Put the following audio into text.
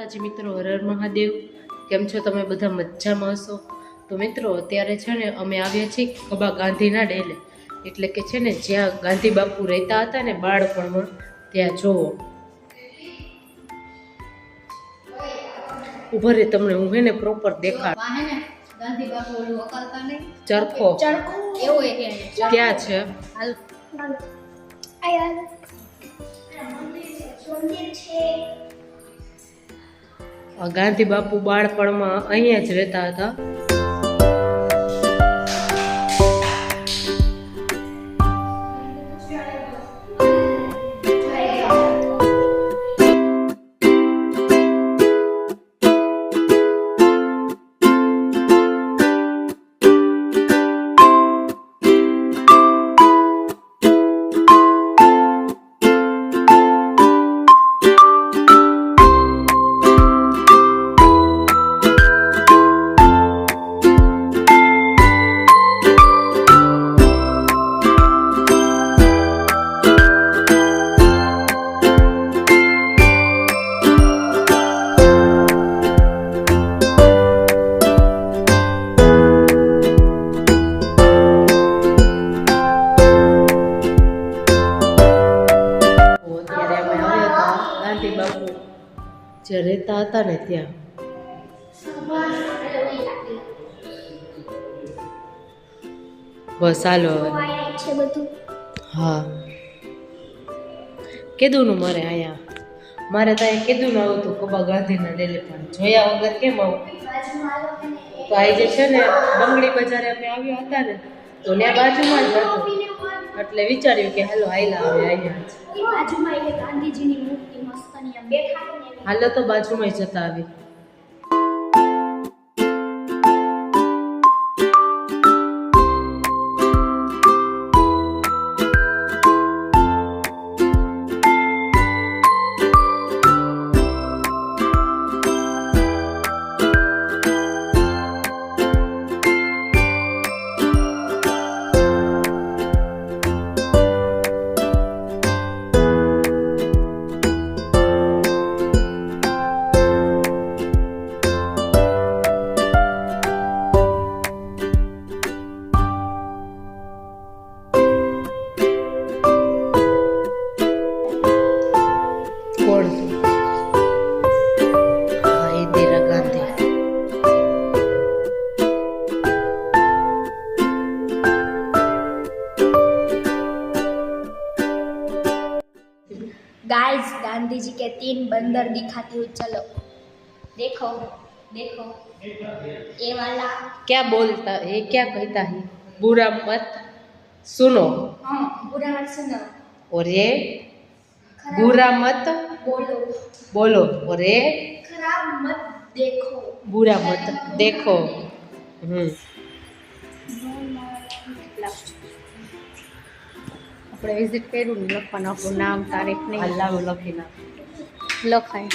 માતાજી મિત્રો, હર હર મહાદેવ। કેમ છો તમે બધા? મજામાં હશો? તો મિત્રો અત્યારે છે ને અમે આવ્યા છીએ કબા ગાંધીના ડેલે, એટલે કે છે ને જ્યાં ગાંધી બાપુ રહેતા હતા ને બાળપણમાં, ત્યાં જોવો ઉભા રે તમને હું હે ને પ્રોપર દેખાડ। ગાંધી બાપુ ઓલું વકાલતા નહીં, ચરખો એવો એક ક્યાં છે? હાલ ગાંધી બાપુ બાળપણમાં અહીંયા જ રહેતા હતા। જે રહેતા હતા ને ત્યાં બસ હાલો હવે। હા કીધું મારે અહીંયા મારે તો અહીંયા કીધું આવું હતું કબા ગાંધીના ડેલે, પણ જોયા વગર કેમ આવું? તો આ જે છે ને બંગડી બજારે અમે આવ્યા હતા ને, તો ત્યાં બાજુમાં જ હતું, એટલે વિચાર્યું કે હાલો હાઈલા આવે અહીંયા ગાંધીજીની મૂર્તિ મસ્ત અહીંયા બેઠા છે ને, હાલો તો બાજુમાં જતા આવી। गाइस गांधी जी के 3 बंदर दिखाती हूँ, चलो देखो देखो ये वाला क्या बोलता है, क्या कहता है? बुरा मत सुनो। हाँ बुरा मत सुनो, और ये बुरा मत बोलो बोलो, और ये खराब मत देखो, बुरा मत देखो। આપણે વિઝિટ કર્યું ને લખવાનું આપણું નામ તારીખ નહીં અલ્લાહ લખી નાખ લખાય।